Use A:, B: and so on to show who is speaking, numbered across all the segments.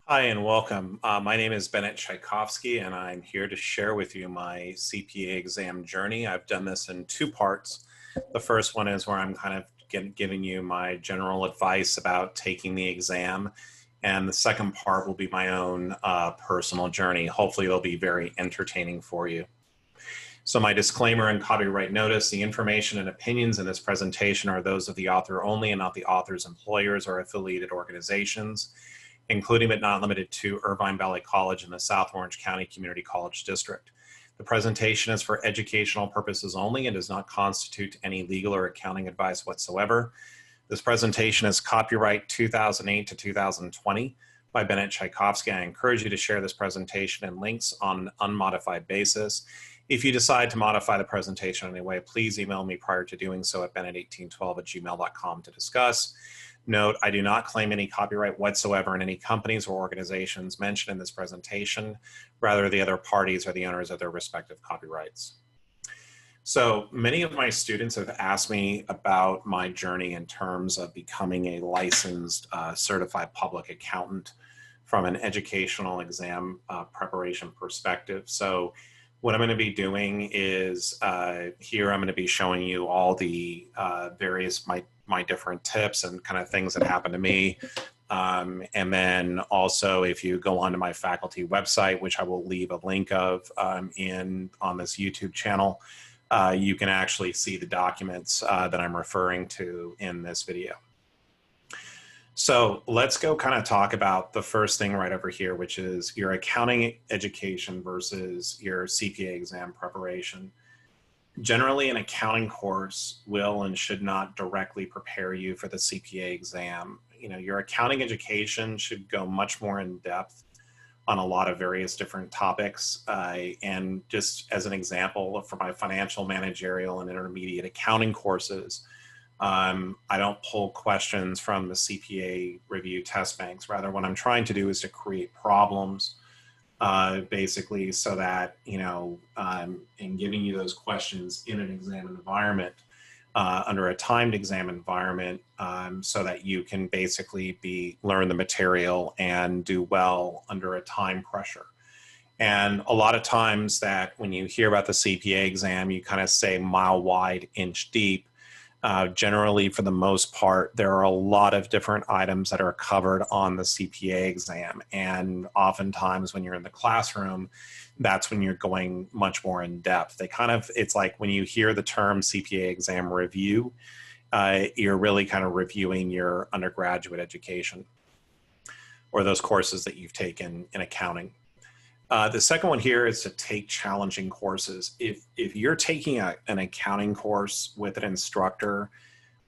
A: Hi and welcome. My name is Bennett Tchaikovsky, and I'm here to share with you my CPA exam journey. I've done this in two parts. The first one is where I'm kind of giving you my general advice about taking the exam, and the second part will be my own personal journey. Hopefully, it'll be very entertaining for you. So my disclaimer and copyright notice, the information and opinions in this presentation are those of the author only and not the author's employers or affiliated organizations, including but not limited to Irvine Valley College and the South Orange County Community College District. The presentation is for educational purposes only and does not constitute any legal or accounting advice whatsoever. This presentation is copyright 2008 to 2020 by Bennett Tchaikovsky. I encourage you to share this presentation and links on an unmodified basis. If you decide to modify the presentation in any way, please email me prior to doing so at bennett1812@gmail.com to discuss. Note, I do not claim any copyright whatsoever in any companies or organizations mentioned in this presentation. Rather, the other parties are the owners of their respective copyrights. So many of my students have asked me about my journey in terms of becoming a licensed certified public accountant from an educational exam preparation perspective. So what I'm going to be doing is here I'm going to be showing you all the various my different tips and kind of things that happened to me. And then also, if you go onto my faculty website, which I will leave a link of on this YouTube channel, you can actually see the documents that I'm referring to in this video. So let's go kind of talk about the first thing right over here, which is your accounting education versus your CPA exam preparation. Generally, an accounting course will and should not directly prepare you for the CPA exam. You know, your accounting education should go much more in depth on a lot of various different topics. And just as an example, for my financial, managerial, and intermediate accounting courses, I don't pull questions from the CPA review test banks. Rather, what I'm trying to do is to create problems, basically, so that, you know, in giving you those questions in an exam environment, under a timed exam environment, so that you can basically learn the material and do well under a time pressure. And a lot of times that when you hear about the CPA exam, you kind of say mile wide, inch deep. Generally, for the most part, there are a lot of different items that are covered on the CPA exam. And oftentimes when you're in the classroom, that's when you're going much more in depth. It's like when you hear the term CPA exam review, you're really kind of reviewing your undergraduate education or those courses that you've taken in accounting. The second one here is to take challenging courses. If you're taking an accounting course with an instructor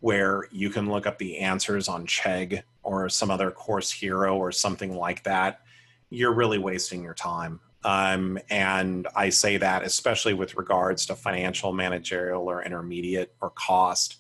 A: where you can look up the answers on Chegg or some other course hero or something like that, you're really wasting your time. And I say that especially with regards to financial, managerial, or intermediate or cost.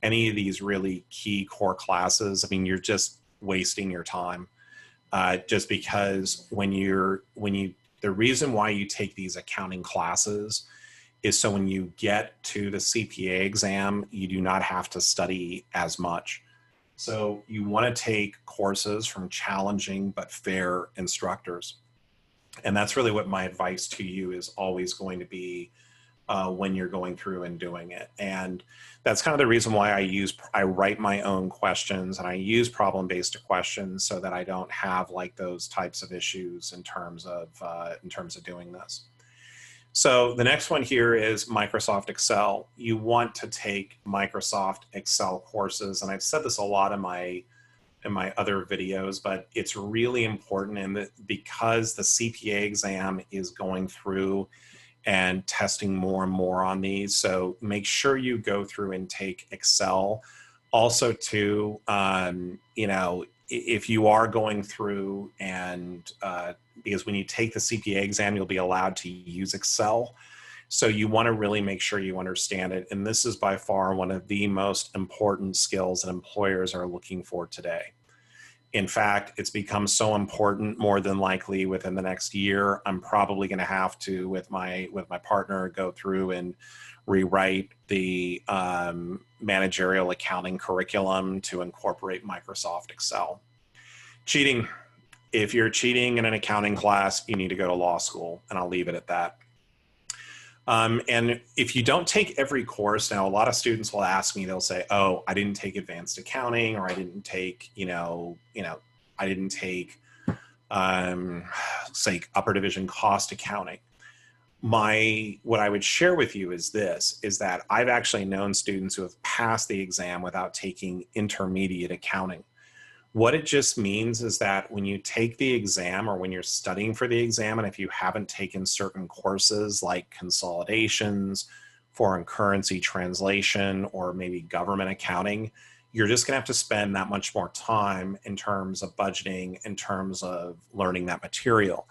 A: Any of these really key core classes, I mean, you're just wasting your time. Just because the reason why you take these accounting classes is so when you get to the CPA exam, you do not have to study as much. So you want to take courses from challenging but fair instructors. And that's really what my advice to you is always going to be when you're going through and doing it. And that's kind of the reason why I write my own questions and I use problem-based questions so that I don't have like those types of issues in terms of doing this. So the next one here is Microsoft Excel. You want to take Microsoft Excel courses, and I've said this a lot in my other videos, but it's really important because the CPA exam is going through and testing more and more on these. So make sure you go through and take Excel. Also too, you know, if you are going through and, because when you take the CPA exam, you'll be allowed to use Excel. So you want to really make sure you understand it. And this is by far one of the most important skills that employers are looking for today. In fact, it's become so important more than likely within the next year, I'm probably going to have to, with my partner, go through and rewrite the managerial accounting curriculum to incorporate Microsoft Excel. Cheating if you're cheating in an accounting class, you need to go to law school, and I'll leave it at that. And if you don't take every course, now a lot of students will ask me, they'll say, oh, I didn't take advanced accounting, or I didn't take, I didn't take, say, upper division cost accounting. What I would share with you is this, is that I've actually known students who have passed the exam without taking intermediate accounting. What it just means is that when you take the exam, or when you're studying for the exam, and if you haven't taken certain courses like consolidations, foreign currency translation, or maybe government accounting, you're just gonna have to spend that much more time in terms of budgeting, in terms of learning that material.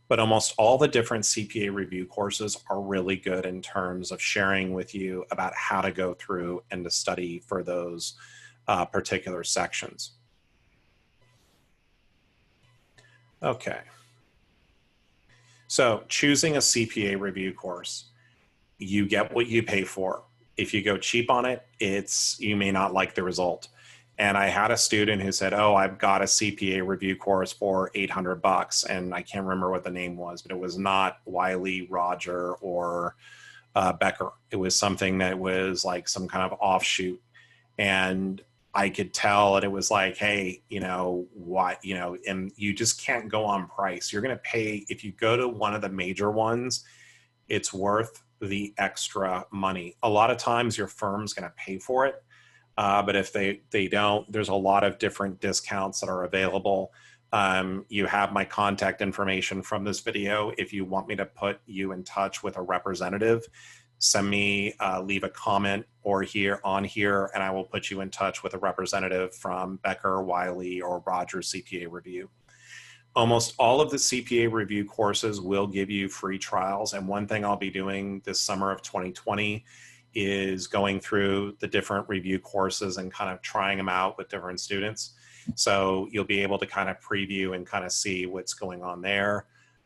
A: But almost all the different CPA review courses are really good in terms of sharing with you about how to go through and to study for those particular sections. Okay. So choosing a CPA review course, you get what you pay for. If you go cheap on it, you may not like the result. And I had a student who said, oh, I've got a CPA review course for $800. And I can't remember what the name was, but it was not Wiley, Roger, or Becker. It was something that was like some kind of offshoot. And I could tell, and it was like, hey, and you just can't go on price. You're going to pay, if you go to one of the major ones, it's worth the extra money. A lot of times your firm's going to pay for it. But if they don't, there's a lot of different discounts that are available. You have my contact information from this video. If you want me to put you in touch with a representative, send me, leave a comment on here, and I will put you in touch with a representative from Becker, Wiley, or Rogers CPA Review. Almost all of the CPA review courses will give you free trials. And one thing I'll be doing this summer of 2020 is going through the different review courses and kind of trying them out with different students. So you'll be able to kind of preview and kind of see what's going on there.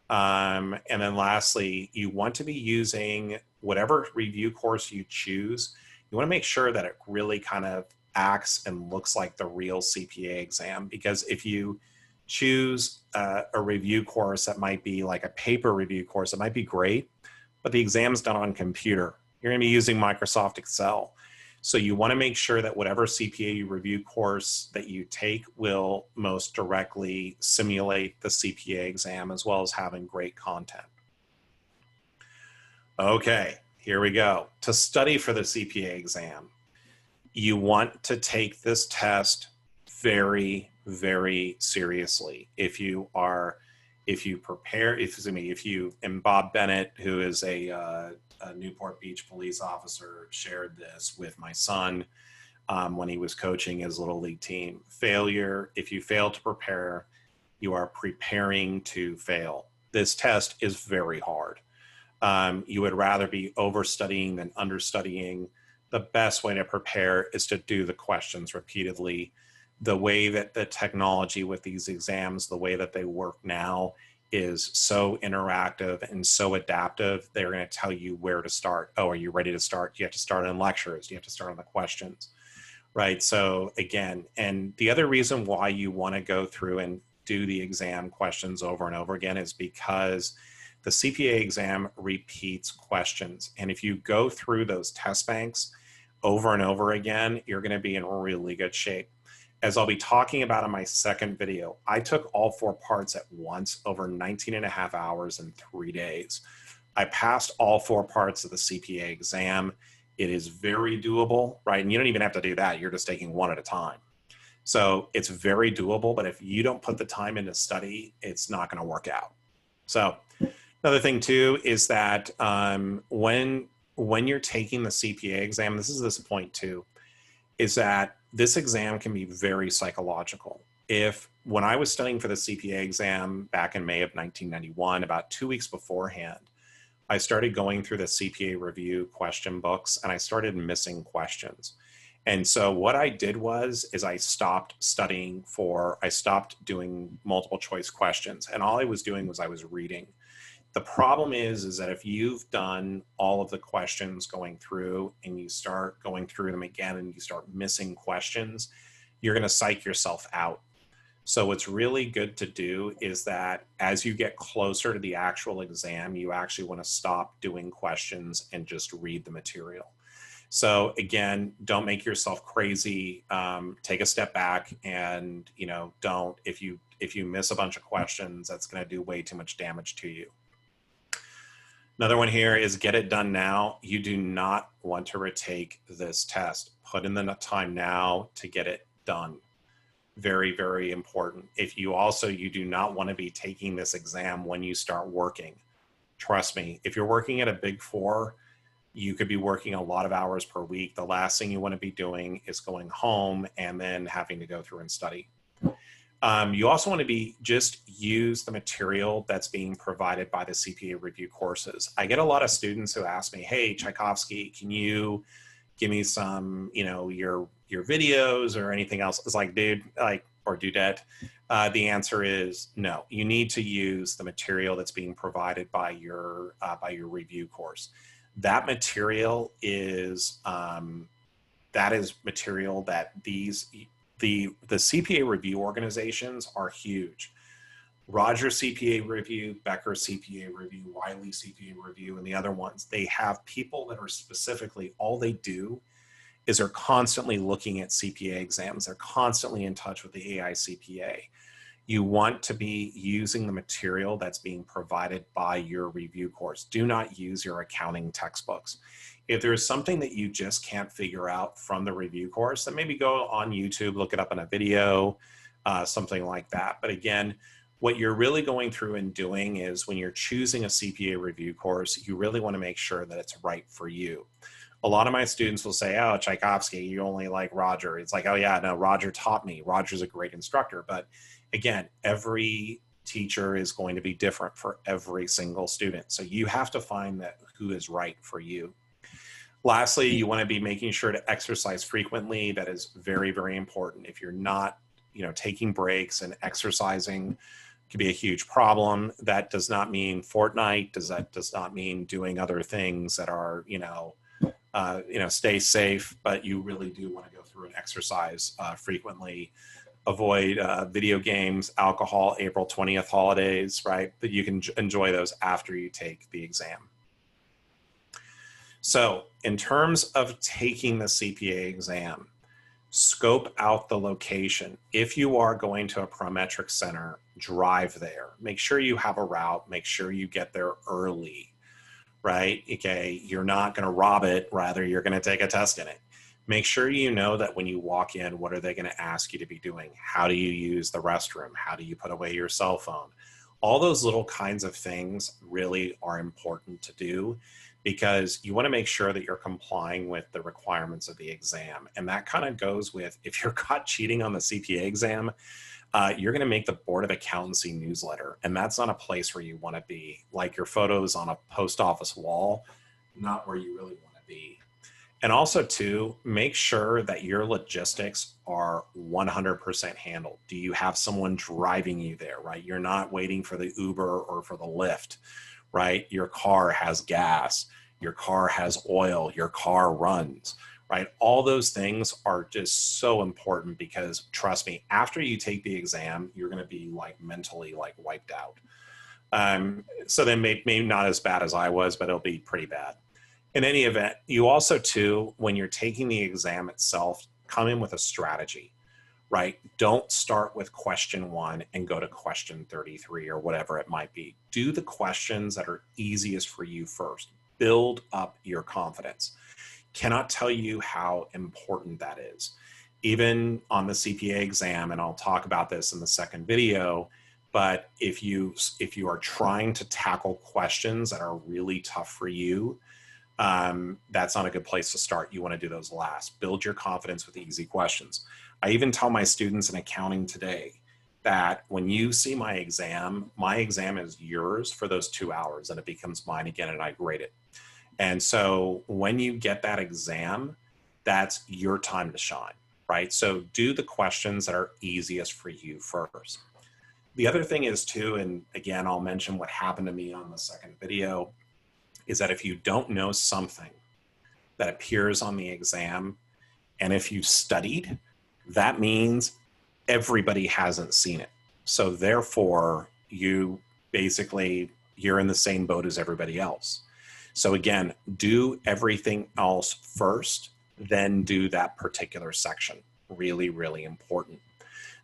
A: And then lastly, you want to be using whatever review course you choose. You want to make sure that it really kind of acts and looks like the real CPA exam, because if you choose a review course that might be like a paper review course, it might be great, but the exam's done on computer. You're going to be using Microsoft Excel. So you want to make sure that whatever CPA review course that you take will most directly simulate the CPA exam, as well as having great content. Okay, here we go. To study for the CPA exam, you want to take this test very, very seriously. If you, and Bob Bennett, who is a Newport Beach police officer, shared this with my son when he was coaching his little league team. If you fail to prepare, you are preparing to fail. This test is very hard. You would rather be overstudying than understudying. The best way to prepare is to do the questions repeatedly. The way that the technology with these exams, the way that they work now, is so interactive and so adaptive. They're going to tell you where to start. Oh, are you ready to start? You have to start on lectures. You have to start on the questions, right? So again, and the other reason why you want to go through and do the exam questions over and over again is because the CPA exam repeats questions. And if you go through those test banks over and over again, you're going to be in really good shape. As I'll be talking about in my second video, I took all 4 parts at once over 19.5 hours and 3 days. I passed all 4 parts of the CPA exam. It is very doable, right? And you don't even have to do that. You're just taking one at a time. So it's very doable, but if you don't put the time into study, it's not going to work out. So another thing too is that when you're taking the CPA exam, this is point too, is that this exam can be very psychological. When I was studying for the CPA exam back in May of 1991, about 2 weeks beforehand, I started going through the CPA review question books and I started missing questions. And so what I did is I stopped doing multiple choice questions. And all I was doing was I was reading. The problem is that if you've done all of the questions going through and you start going through them again and you start missing questions, you're going to psych yourself out. So what's really good to do is that as you get closer to the actual exam, you actually want to stop doing questions and just read the material. So again, don't make yourself crazy. Take a step back, and don't, if you miss a bunch of questions, that's going to do way too much damage to you. Another one here is get it done now. You do not want to retake this test. Put in the time now to get it done. Very, very important. You do not want to be taking this exam when you start working. Trust me, if you're working at a Big Four, you could be working a lot of hours per week. The last thing you want to be doing is going home and then having to go through and study. You also want to just use the material that's being provided by the CPA review courses. I get a lot of students who ask me, hey, Tchaikovsky, can you give me some, your videos or anything else? It's like, dude, or dudette. The answer is no. You need to use the material that's being provided by your review course. That material is material that the CPA review organizations are huge. Roger CPA Review, Becker CPA Review, Wiley CPA Review, and the other ones, they have people that are specifically, all they do is they're constantly looking at CPA exams. They're constantly in touch with the AICPA. You want to be using the material that's being provided by your review course. Do not use your accounting textbooks. If there's something that you just can't figure out from the review course, then maybe go on YouTube, look it up in a video, something like that. But again, what you're really going through and doing is when you're choosing a CPA review course, you really want to make sure that it's right for you. A lot of my students will say, oh, Tchaikovsky, you only like Roger. It's like, oh yeah, no, Roger taught me. Roger's a great instructor. But again, every teacher is going to be different for every single student. So you have to find that who is right for you. Lastly, you want to be making sure to exercise frequently. That is very, very important. If you're not, taking breaks and exercising, could be a huge problem. That does not mean Fortnite. Does not mean doing other things that are, stay safe, but you really do want to go through and exercise frequently. Avoid video games, alcohol, April 20th holidays, right? But you can enjoy those after you take the exam. So in terms of taking the CPA exam, scope out the location. If you are going to a Prometric center, drive there. Make sure you have a route. Make sure you get there early, right? Okay, you're not going to rob it. Rather, you're going to take a test in it. Make sure you know that when you walk in, what are they going to ask you to be doing? How do you use the restroom? How do you put away your cell phone? All those little kinds of things really are important to do, because you want to make sure that you're complying with the requirements of the exam. And that kind of goes with, if you're caught cheating on the CPA exam, you're going to make the Board of Accountancy newsletter. And that's not a place where you want to be. Like your photos on a post office wall, not where you really want to be. And also too, make sure that your logistics are 100% handled. Do you have someone driving you there, right? You're not waiting for the Uber or for the Lyft, right? Your car has gas, your car has oil, your car runs, right? All those things are just so important, because trust me, after you take the exam, you're going to be like mentally like wiped out. So then maybe not as bad as I was, but it'll be pretty bad. In any event, you also too, when you're taking the exam itself, come in with a strategy, right? Don't start with question 1 and go to question 33 or whatever it might be. Do the questions that are easiest for you first. Build up your confidence. Cannot tell you how important that is. Even on the CPA exam, and I'll talk about this in the second video, but if you are trying to tackle questions that are really tough for you, that's not a good place to start. You want to do those last. Build your confidence with easy questions. I even tell my students in accounting today that when you see my exam is yours for those 2 hours, and it becomes mine again, and I grade it. And so when you get that exam, that's your time to shine, right? So do the questions that are easiest for you first. The other thing is too, and again, I'll mention what happened to me on the second video, is that if you don't know something that appears on the exam, and if you've studied, that means everybody hasn't seen it. So therefore, you're in the same boat as everybody else. So again, do everything else first, then do that particular section. Really, really important.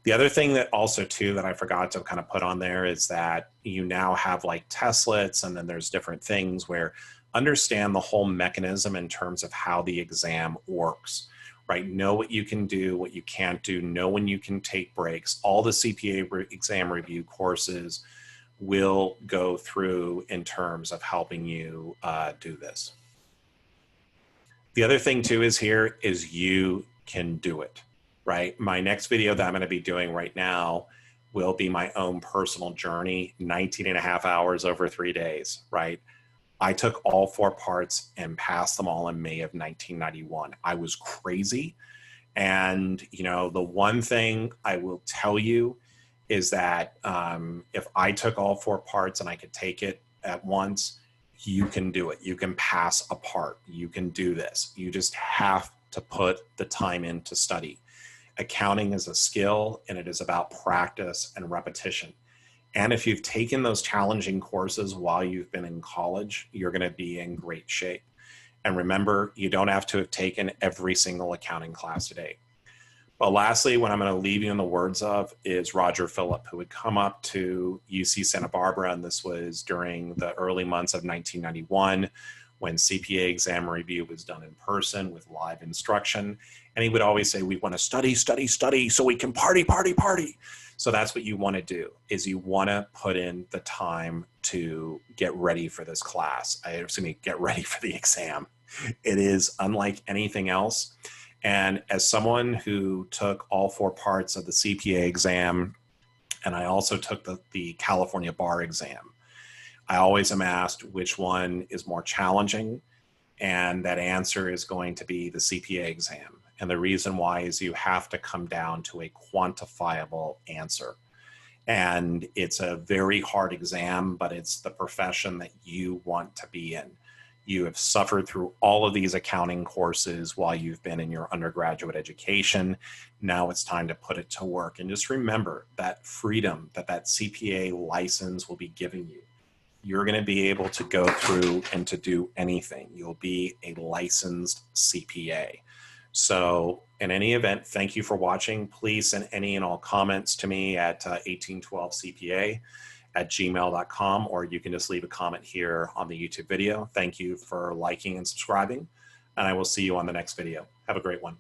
A: The other thing that also too that I forgot to kind of put on there is that you now have like testlets, and then there's different things where understand the whole mechanism in terms of how the exam works, right? Know what you can do, what you can't do, know when you can take breaks. All the CPA exam review courses will go through in terms of helping you do this. The other thing too is here is you can do it, right? My next video that I'm going to be doing right now will be my own personal journey, 19 and a half hours over 3 days, right? I took all 4 parts and passed them all in May of 1991. I was crazy. And, you know, the one thing I will tell you is that if I took all 4 parts and I could take it at once, you can do it. You can pass a part. You can do this. You just have to put the time in to study. Accounting is a skill, and it is about practice and repetition. And if you've taken those challenging courses while you've been in college, you're going to be in great shape. And remember, you don't have to have taken every single accounting class today. But lastly, what I'm going to leave you in the words of is Roger Phillip, who would come up to UC Santa Barbara, and this was during the early months of 1991 when CPA exam review was done in person with live instruction. And he would always say, we want to study, study, study so we can party, party, party. So that's what you want to do, is you want to put in the time to get ready for this class. Get ready for the exam. It is unlike anything else. And as someone who took all 4 parts of the CPA exam, and I also took the California bar exam, I always am asked which one is more challenging, and that answer is going to be the CPA exam. And the reason why is you have to come down to a quantifiable answer. And it's a very hard exam, but it's the profession that you want to be in. You have suffered through all of these accounting courses while you've been in your undergraduate education. Now it's time to put it to work. And just remember that freedom that CPA license will be giving you. You're going to be able to go through and to do anything. You'll be a licensed CPA. So in any event, thank you for watching. Please send any and all comments to me at 1812cpa@gmail.com, or you can just leave a comment here on the YouTube video. Thank you for liking and subscribing, and I will see you on the next video. Have a great one.